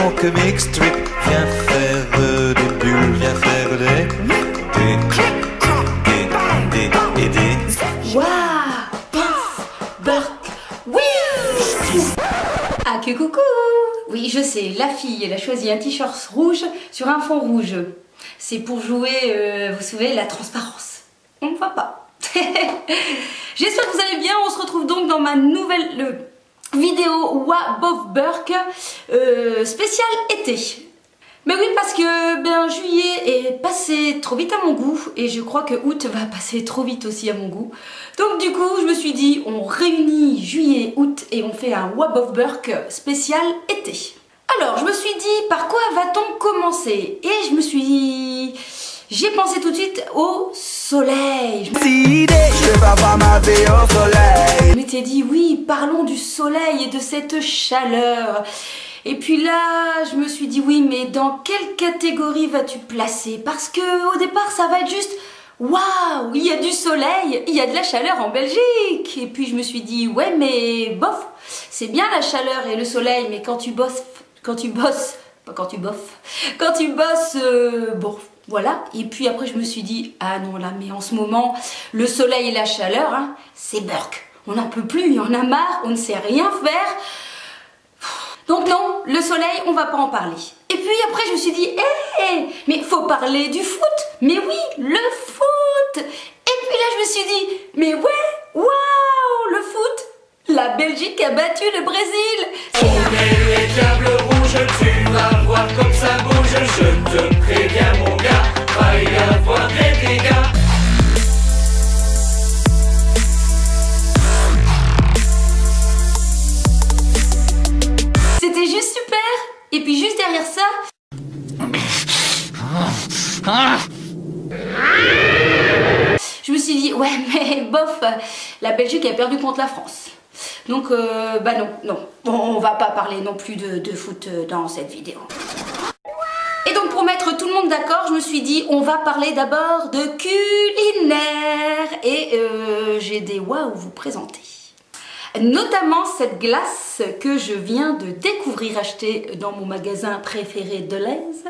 mon comic strip. Viens faire des bulles, viens faire des. Waouh, Puff, Burk, oui. Ah que coucou. Oui, je sais, la fille, elle a choisi un t-shirt rouge sur un fond rouge. C'est pour jouer, vous savez, la transparence. On ne voit pas. J'espère que vous allez bien. On se retrouve donc dans ma nouvelle vidéo Wabov Burk spécial été. Mais oui, parce que juillet est passé trop vite à mon goût et je crois que août va passer trop vite aussi à mon goût. Donc du coup, je me suis dit, on réunit juillet, août et on fait un Wabov Burk spécial été. Alors, je me suis dit, par quoi va-t-on commencer? Et je me suis dit, j'ai pensé tout de suite au soleil. Je m'étais dit, oui, parlons du soleil et de cette chaleur. Et puis là, je me suis dit, oui, mais dans quelle catégorie vas-tu placer? Parce que au départ, ça va être juste, waouh, il y a du soleil, il y a de la chaleur en Belgique. Et puis je me suis dit, ouais, mais bof, c'est bien la chaleur et le soleil, mais quand tu bosses, bon, voilà. Et puis après, je me suis dit, ah non, là, mais en ce moment, le soleil et la chaleur, hein, c'est Burk. On n'en peut plus, il y en a marre, on ne sait rien faire. Donc non, le soleil, on va pas en parler. Et puis après, je me suis dit, mais faut parler du foot. Mais oui, le foot. Et puis là, je me suis dit, mais ouais, waouh, le foot. La Belgique a battu le Brésil. On est les diables rouges, tu vas voir comme ça bouge. Je te préviens mon gars, va y avoir des dégâts. C'était juste super. Et puis juste derrière ça, je me suis dit, ouais mais bof, la Belgique a perdu contre la France. Donc non, on va pas parler non plus de foot dans cette vidéo. Et donc pour mettre tout le monde d'accord, je me suis dit, on va parler d'abord de culinaire. Et j'ai des waouh vous présenter. Notamment cette glace que je viens de découvrir, achetée dans mon magasin préféré de l'Aise,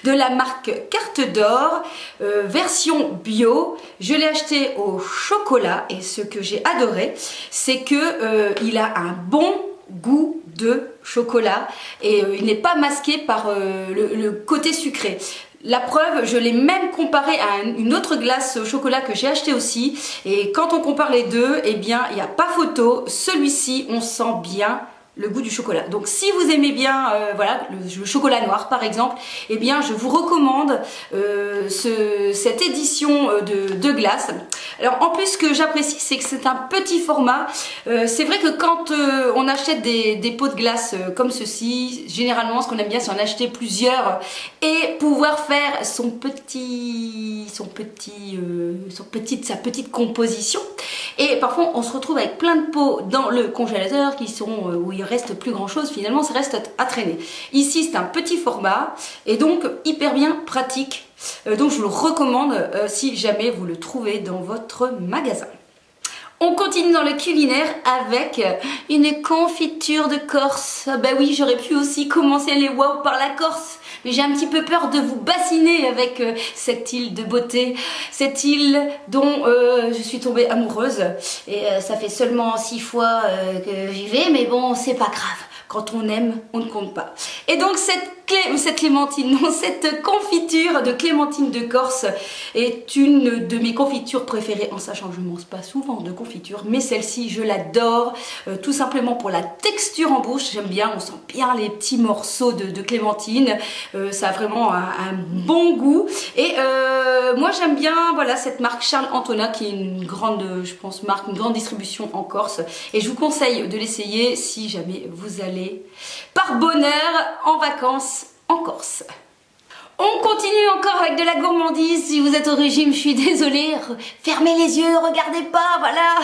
de la marque Carte d'Or, version bio. Je l'ai acheté au chocolat et ce que j'ai adoré, c'est que il a un bon goût de chocolat et il n'est pas masqué par le côté sucré. La preuve, je l'ai même comparé à une autre glace au chocolat que j'ai acheté aussi. Et quand on compare les deux, eh bien, il n'y a pas photo. Celui-ci, on sent bien le goût du chocolat. Donc si vous aimez bien voilà, le chocolat noir par exemple, eh bien je vous recommande cette édition de glace. Alors en plus, ce que j'apprécie, c'est que c'est un petit format. C'est vrai que quand on achète des pots de glace comme ceci, généralement ce qu'on aime bien, c'est en acheter plusieurs et pouvoir faire sa petite composition. Et parfois on se retrouve avec plein de pots dans le congélateur qui sont où il reste plus grand chose, finalement ça reste à traîner. Ici c'est un petit format et donc hyper bien pratique, donc je vous le recommande si jamais vous le trouvez dans votre magasin. On continue dans le culinaire avec une confiture de Corse. Bah oui, j'aurais pu aussi commencer les wow par la Corse, mais j'ai un petit peu peur de vous bassiner avec cette île de beauté, cette île dont je suis tombée amoureuse. Et ça fait seulement 6 fois que j'y vais, mais bon, c'est pas grave. Quand on aime, on ne compte pas. Et donc cette confiture de clémentine de Corse est une de mes confitures préférées, en sachant que je ne mange pas souvent de confiture, mais celle-ci je l'adore, tout simplement pour la texture en bouche. J'aime bien, on sent bien les petits morceaux de clémentine, ça a vraiment un bon goût. Et moi j'aime bien, voilà, cette marque Charles Antonin qui est une grande, je pense, marque, une grande distribution en Corse, et je vous conseille de l'essayer si jamais vous allez par bonheur en vacances en Corse. On continue encore avec de la gourmandise. Si vous êtes au régime, je suis désolée. Fermez les yeux, regardez pas, voilà.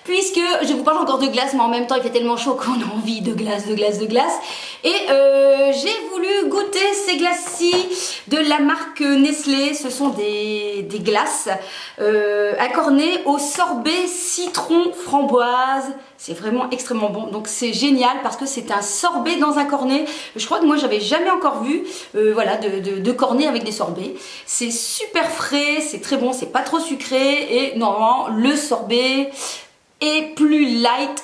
Puisque je vous parle encore de glace, mais en même temps il fait tellement chaud qu'on a envie de glace, de glace, de glace. Et j'ai voulu goûter ces glaces-ci de la marque Nestlé. Ce sont des glaces accornées au sorbet citron framboise. C'est vraiment extrêmement bon, donc c'est génial parce que c'est un sorbet dans un cornet. Je crois que moi j'avais jamais encore vu voilà, de cornet avec des sorbets. C'est super frais, c'est très bon, c'est pas trop sucré et normalement le sorbet est plus light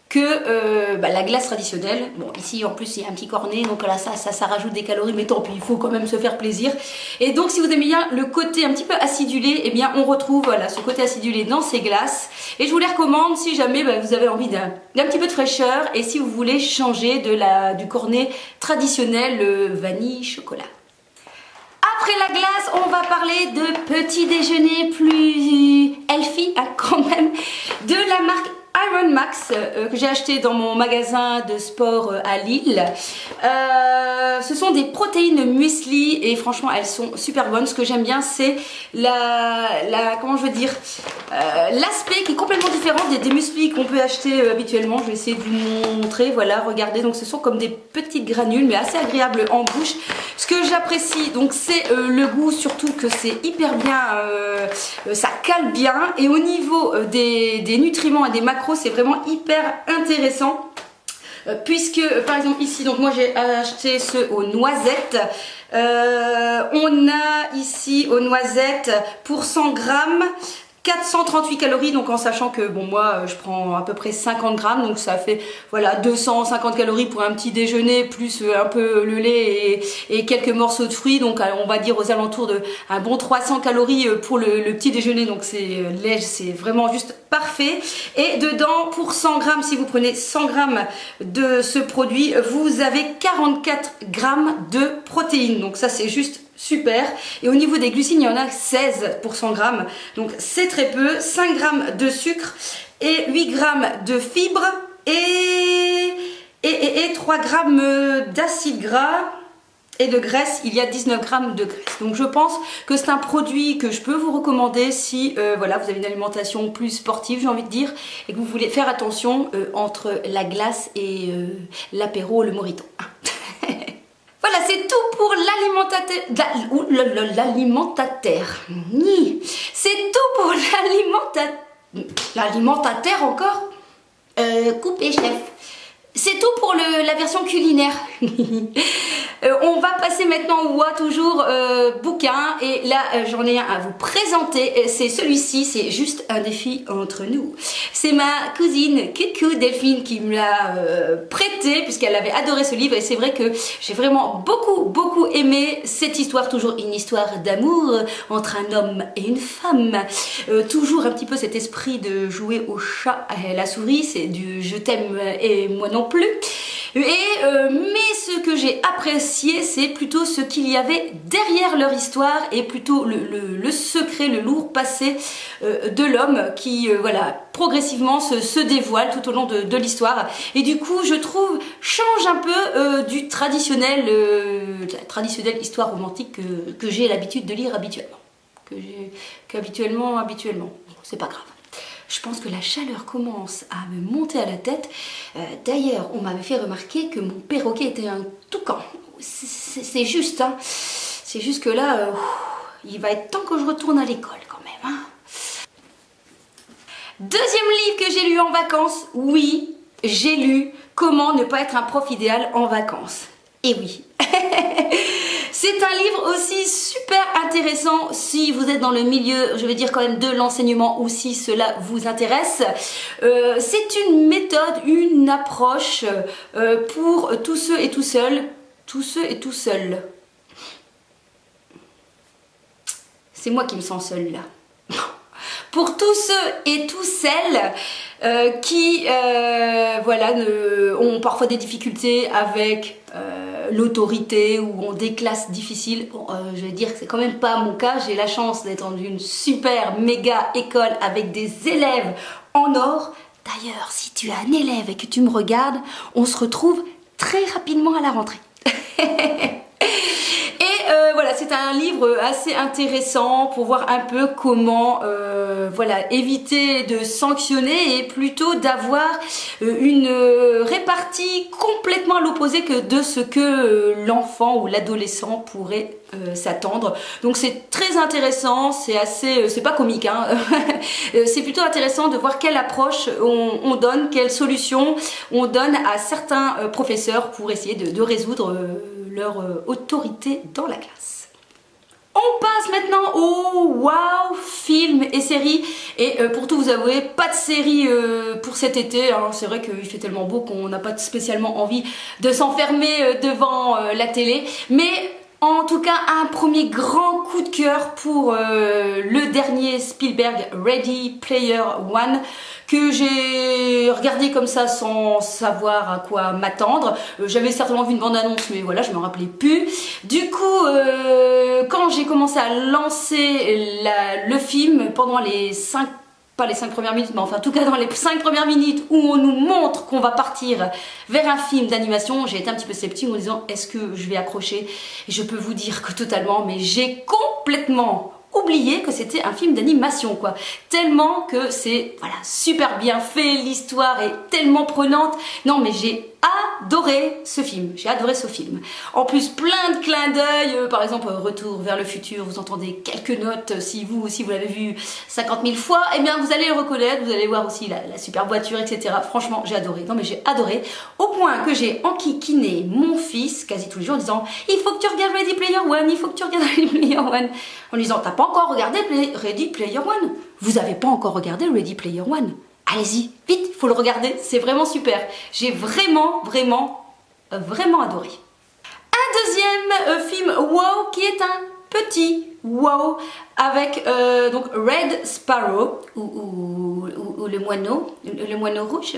que la glace traditionnelle. Bon, ici en plus il y a un petit cornet, donc là ça rajoute des calories, mais tant pis, il faut quand même se faire plaisir. Et donc si vous aimez bien le côté un petit peu acidulé, eh bien on retrouve voilà, ce côté acidulé dans ces glaces. Et je vous les recommande si jamais vous avez envie d'un petit peu de fraîcheur et si vous voulez changer du cornet traditionnel vanille chocolat. Après la glace, on va parler de petit déjeuner plus healthy quand même, de la marque Iron Max que j'ai acheté dans mon magasin de sport à Lille. Ce sont des protéines muesli et franchement elles sont super bonnes. Ce que j'aime bien c'est comment je veux dire, l'aspect qui est complètement différent des muesli qu'on peut acheter habituellement. Je vais essayer de vous montrer, voilà, regardez, donc ce sont comme des petites granules mais assez agréables en bouche. Ce que j'apprécie donc c'est le goût, surtout que c'est hyper bien, ça cale bien et au niveau des nutriments et des macros c'est vraiment hyper intéressant puisque par exemple ici, donc moi j'ai acheté ceux aux noisettes. On a ici aux noisettes pour 100 grammes 438 calories, donc en sachant que bon moi je prends à peu près 50 grammes, donc ça fait voilà 250 calories pour un petit déjeuner plus un peu le lait et quelques morceaux de fruits, donc on va dire aux alentours de un bon 300 calories pour le petit déjeuner, donc c'est vraiment juste parfait. Et dedans pour 100 grammes, si vous prenez 100 grammes de ce produit, vous avez 44 grammes de protéines, donc ça c'est juste super. Et au niveau des glucides, il y en a 16 pour 100 grammes. Donc c'est très peu. 5 grammes de sucre et 8 grammes de fibres et 3 grammes d'acide gras et de graisse. Il y a 19 grammes de graisse. Donc je pense que c'est un produit que je peux vous recommander si voilà, vous avez une alimentation plus sportive, j'ai envie de dire, et que vous voulez faire attention entre la glace et l'apéro, le mojito. Voilà, c'est tout pour l'alimentateur. C'est tout pour l'alimentateur encore. Coupé, chef. C'est tout pour la version culinaire. On va passer maintenant au toujours bouquin. Et là, j'en ai un à vous présenter. C'est celui-ci, c'est juste un défi entre nous. C'est ma cousine Coucou Delphine qui me l'a prêté puisqu'elle avait adoré ce livre. Et c'est vrai que j'ai vraiment beaucoup aimé cette histoire. Toujours une histoire d'amour entre un homme et une femme. Toujours un petit peu cet esprit de jouer au chat et la souris. C'est du je t'aime et moi non plus. Mais ce que j'ai apprécié, c'est plutôt ce qu'il y avait derrière leur histoire et plutôt le secret, le lourd passé de l'homme qui voilà, progressivement se dévoile tout au long de l'histoire. Et du coup, je trouve, change un peu du traditionnel, la traditionnelle histoire romantique que j'ai l'habitude de lire habituellement. Habituellement, c'est pas grave. Je pense que la chaleur commence à me monter à la tête. D'ailleurs, on m'avait fait remarquer que mon perroquet était un toucan. C'est juste, hein. C'est juste que là, il va être temps que je retourne à l'école quand même. Hein. Deuxième livre que j'ai lu en vacances. Oui, j'ai lu Comment ne pas être un prof idéal en vacances. Et oui. C'est un livre aussi super intéressant si vous êtes dans le milieu, je vais dire quand même, de l'enseignement ou si cela vous intéresse. C'est une méthode, une approche pour tous ceux et tout seuls. C'est moi qui me sens seule là. Pour tous ceux et toutes celles qui voilà, ont parfois des difficultés avec l'autorité ou ont des classes difficiles. Bon, je vais dire que c'est quand même pas mon cas. J'ai la chance d'être dans une super méga école avec des élèves en or. D'ailleurs, si tu as un élève et que tu me regardes, on se retrouve très rapidement à la rentrée. Et voilà, c'est un livre assez intéressant pour voir un peu comment voilà, éviter de sanctionner et plutôt d'avoir une répartie complètement à l'opposé que de ce que l'enfant ou l'adolescent pourrait s'attendre. Donc c'est très intéressant, c'est assez, c'est pas comique, hein. C'est plutôt intéressant de voir quelle approche on donne, quelle solution on donne à certains professeurs pour essayer de résoudre leur autorité dans la classe. On passe maintenant aux wow films et séries. Et pour tout vous avouer, pas de série pour cet été, hein. C'est vrai qu'il fait tellement beau qu'on n'a pas spécialement envie de s'enfermer devant la télé. Mais en tout cas, un premier grand coup de cœur pour le dernier Spielberg, Ready Player One, que j'ai regardé comme ça sans savoir à quoi m'attendre. J'avais certainement vu une bande-annonce, mais voilà, je me rappelais plus. Du coup, quand j'ai commencé à lancer le film, pendant les 5 pas les 5 premières minutes, mais enfin en tout cas dans les 5 premières minutes où on nous montre qu'on va partir vers un film d'animation, j'ai été un petit peu sceptique en me disant est-ce que je vais accrocher? Et je peux vous dire que totalement, mais j'ai complètement oublié que c'était un film d'animation, quoi. Tellement que c'est, voilà, super bien fait, l'histoire est tellement prenante. Non mais j'ai adoré ce film, j'ai adoré ce film. En plus, plein de clins d'œil, par exemple, Retour vers le futur, vous entendez quelques notes, si vous l'avez vu 50 000 fois, eh bien vous allez le reconnaître, vous allez voir aussi la super voiture, etc. Franchement, j'ai adoré, non mais j'ai adoré, au point que j'ai enquiquiné mon fils quasi tous les jours en disant « Il faut que tu regardes Ready Player One, il faut que tu regardes Ready Player One ». En lui disant « T'as pas encore regardé Ready Player One? Vous avez pas encore regardé Ready Player One? Allez-y, vite, il faut le regarder, c'est vraiment super. » J'ai vraiment adoré. Un deuxième film wow qui est un petit wow avec donc Red Sparrow ou le moineau rouge,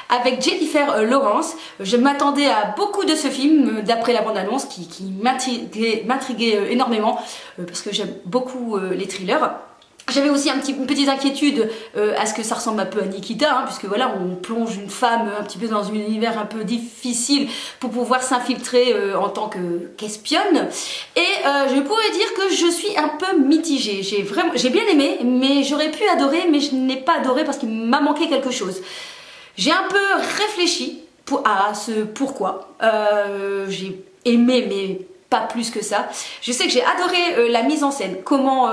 avec Jennifer Lawrence. Je m'attendais à beaucoup de ce film d'après la bande-annonce qui m'intriguait énormément parce que j'aime beaucoup les thrillers. J'avais aussi une petite inquiétude à ce que ça ressemble un peu à Nikita, hein, puisque voilà, on plonge une femme un petit peu dans un univers un peu difficile pour pouvoir s'infiltrer en tant qu'espionne. Et je pourrais dire que je suis un peu mitigée. J'ai bien aimé, mais j'aurais pu adorer, mais je n'ai pas adoré parce qu'il m'a manqué quelque chose. J'ai un peu réfléchi à ce pourquoi. J'ai aimé, mais pas plus que ça. Je sais que j'ai adoré la mise en scène, comment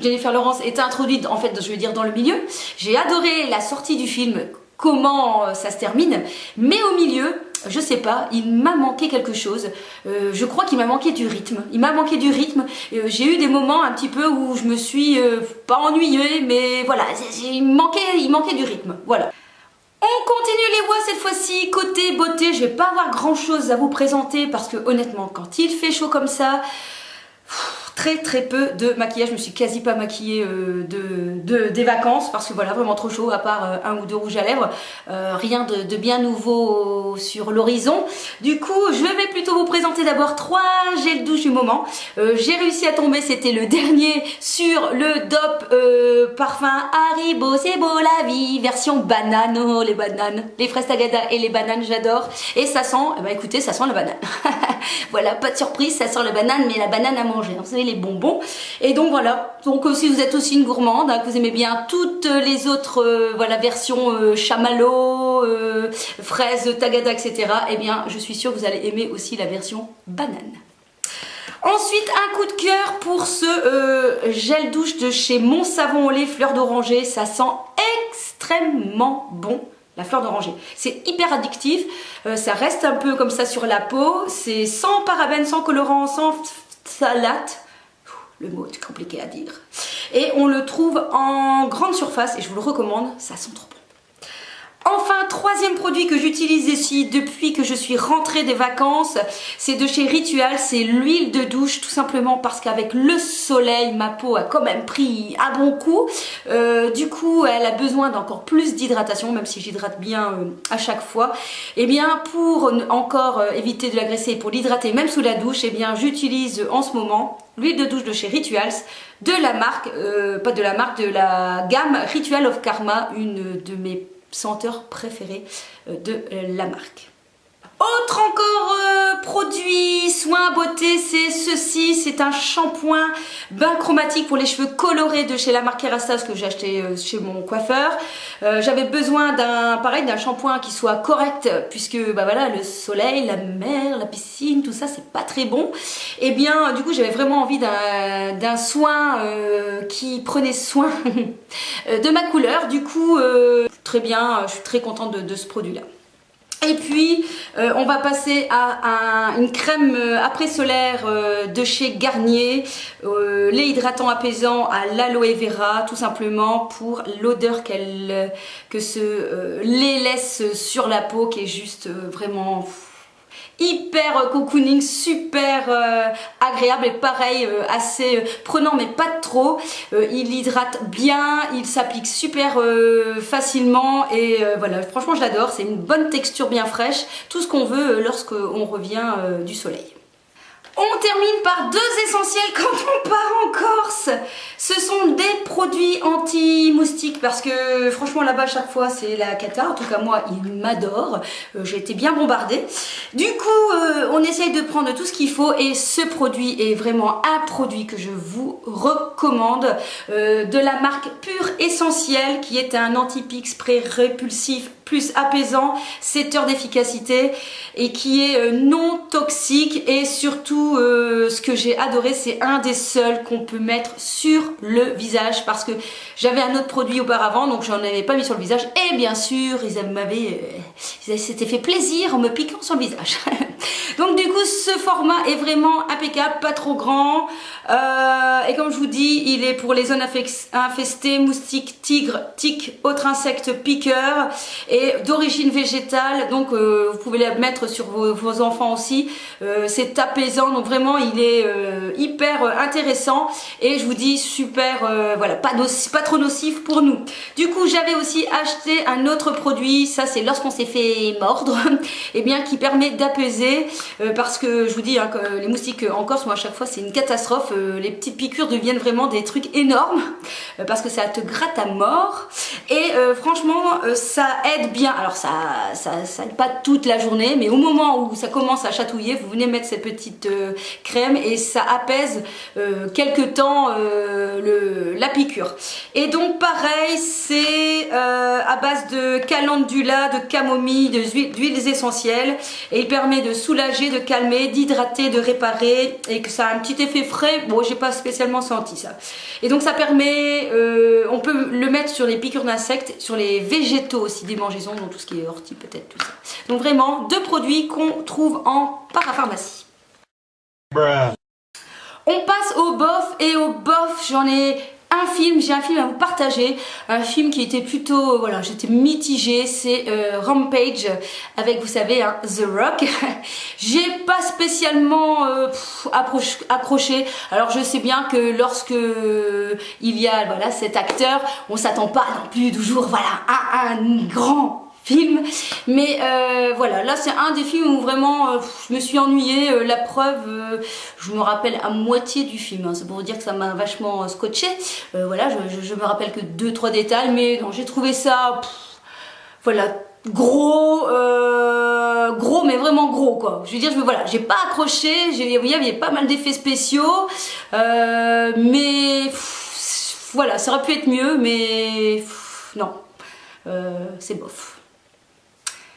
Jennifer Lawrence est introduite, en fait, je veux dire, dans le milieu. J'ai adoré la sortie du film, comment ça se termine, mais au milieu, je sais pas, il m'a manqué quelque chose. Je crois qu'il m'a manqué du rythme. Il m'a manqué du rythme. J'ai eu des moments un petit peu où je me suis pas ennuyée, mais voilà, il manquait du rythme. Voilà. On continue les voix cette fois-ci, côté beauté, je vais pas avoir grand chose à vous présenter parce que honnêtement quand il fait chaud comme ça, très peu de maquillage, je me suis quasi pas maquillée des vacances parce que voilà, vraiment trop chaud à part un ou deux rouges à lèvres, rien de bien nouveau sur l'horizon. Du coup je vais plutôt vous présenter d'abord 3 gels douche du moment. J'ai réussi à tomber, c'était le dernier sur le DOP parfum Haribo, c'est beau la vie, version banane. Oh les bananes, les fraises Tagada et les bananes j'adore. Et ça sent, bah écoutez, ça sent la banane. Voilà, pas de surprise, ça sent la banane, mais la banane à manger, vous savez, les bonbons. Et donc voilà, donc si vous êtes aussi une gourmande, hein, que vous aimez bien toutes les autres voilà, versions chamallow, fraises, tagada, etc., eh bien je suis sûre que vous allez aimer aussi la version banane. Ensuite, un coup de cœur pour ce gel douche de chez Mon Savon au lait fleur d'oranger, ça sent extrêmement bon. La fleur d'oranger, c'est hyper addictif, ça reste un peu comme ça sur la peau, c'est sans parabènes, sans colorants, sans phthalate, le mot est compliqué à dire, et on le trouve en grande surface et je vous le recommande, ça sent trop bon. Enfin, troisième produit que j'utilise ici depuis que je suis rentrée des vacances, c'est de chez Ritual, c'est l'huile de douche, tout simplement parce qu'avec le soleil, ma peau a quand même pris un bon coup. Du coup, elle a besoin d'encore plus d'hydratation, même si j'hydrate bien à chaque fois. Et bien, pour encore éviter de l'agresser et pour l'hydrater même sous la douche, et bien j'utilise en ce moment l'huile de douche de chez Rituals, de la marque, de la gamme Ritual of Karma, une de mes senteurs préférées de la marque. Autre encore produit soin beauté, c'est ceci, c'est un shampoing bain chromatique pour les cheveux colorés de chez la marque Kerastase que j'ai acheté chez mon coiffeur. J'avais besoin d'un shampoing qui soit correct puisque bah voilà, le soleil, la mer, la piscine, tout ça c'est pas très bon. Et bien du coup j'avais vraiment envie d'un soin qui prenait soin de ma couleur. Du coup très bien, je suis très contente de ce produit là. Et puis on va passer à une crème après solaire de chez Garnier, lait hydratant apaisant à l'aloe vera, tout simplement pour l'odeur que ce lait laisse sur la peau, qui est juste vraiment hyper cocooning, super agréable et pareil assez prenant mais pas trop. Il hydrate bien, il s'applique super facilement et voilà, franchement je l'adore, c'est une bonne texture bien fraîche, tout ce qu'on veut lorsqu'on revient du soleil. On termine par deux essentiels quand on part en Corse. Ce sont des produits anti-moustiques parce que franchement là-bas chaque fois c'est la cata. En tout cas moi ils m'adorent. J'ai été bien bombardée. Du coup on essaye de prendre tout ce qu'il faut et ce produit est vraiment un produit que je vous recommande de la marque Pure Essentiel qui est un anti-pique spray répulsif plus apaisant, 7 heures d'efficacité et qui est non toxique et surtout ce que j'ai adoré, c'est un des seuls qu'on peut mettre sur le visage parce que j'avais un autre produit auparavant donc j'en avais pas mis sur le visage et bien sûr ils s'étaient fait plaisir en me piquant sur le visage. Donc du coup ce format est vraiment impeccable, pas trop grand et comme je vous dis il est pour les zones infestées, moustiques, tigres, tiques, autres insectes piqueurs et d'origine végétale, donc vous pouvez la mettre sur vos enfants aussi. C'est apaisant, donc vraiment il est hyper intéressant et je vous dis super, voilà, pas trop nocif pour nous. Du coup j'avais aussi acheté un autre produit, ça c'est lorsqu'on s'est fait mordre, et bien qui permet d'apaiser parce que je vous dis hein, que les moustiques en Corse, moi à chaque fois c'est une catastrophe, les petites piqûres deviennent vraiment des trucs énormes parce que ça te gratte à mort et franchement ça aide bien. Alors ça aide pas toute la journée, mais au moment où ça commence à chatouiller, vous venez mettre cette petite crème et ça apaise quelque temps la piqûre. Et donc pareil, c'est à base de calendula, de camomille, d'huiles essentielles et il permet de soulager, de calmer, d'hydrater, de réparer et que ça a un petit effet frais. Bon, j'ai pas spécialement senti ça. Et donc ça permet, on peut le mettre sur les piqûres d'insectes, sur les végétaux aussi, des mangeaisons, donc tout ce qui est ortie peut-être, tout ça. Donc vraiment deux produits qu'on trouve en parapharmacie. On passe au bof et au bof j'en ai un film, j'ai un film à vous partager, un film qui était plutôt, voilà, j'étais mitigée, c'est Rampage avec, vous savez, hein, The Rock. J'ai pas spécialement accroché. Alors je sais bien que lorsque il y a, voilà, cet acteur, on s'attend pas non plus toujours, voilà, à un grand film, mais voilà, là c'est un des films où vraiment je me suis ennuyée, la preuve, je me rappelle à moitié du film, hein. C'est pour vous dire que ça m'a vachement scotché, voilà, je me rappelle que 2-3 détails, mais non, j'ai trouvé ça, voilà, gros, mais vraiment gros quoi. Je veux dire, voilà, j'ai pas accroché, il y avait pas mal d'effets spéciaux, mais voilà, ça aurait pu être mieux, mais non, c'est bof.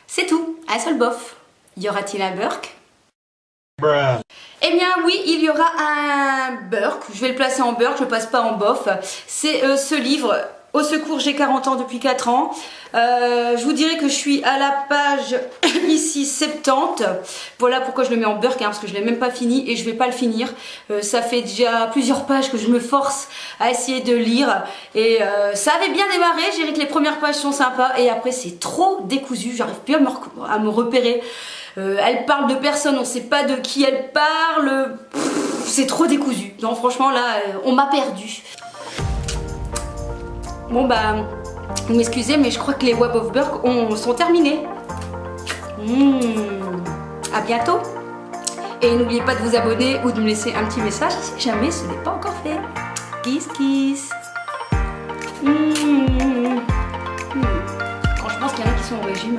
C'est tout, un seul bof. Y aura-t-il un Burk? Eh bien oui, il y aura un Burk. Je vais le placer en Burk, je passe pas en bof. C'est ce livre, Au secours, j'ai 40 ans depuis 4 ans. Je vous dirais que je suis à la page ici 70. Voilà pourquoi je le mets en Burk, hein, parce que je l'ai même pas fini et je vais pas le finir. Ça fait déjà plusieurs pages que je me force à essayer de lire et ça avait bien démarré. Je dirais que les premières pages sont sympas et après c'est trop décousu, j'arrive plus à me repérer. Elle parle de personne, on sait pas de qui elle parle, c'est trop décousu. Non franchement là, on m'a perdu. Bon bah, vous m'excusez, mais je crois que les Web of Burk sont terminés. À bientôt. Et n'oubliez pas de vous abonner ou de me laisser un petit message si jamais ce n'est pas encore fait. Kiss kiss. Quand je pense qu'il y en a qui sont au régime.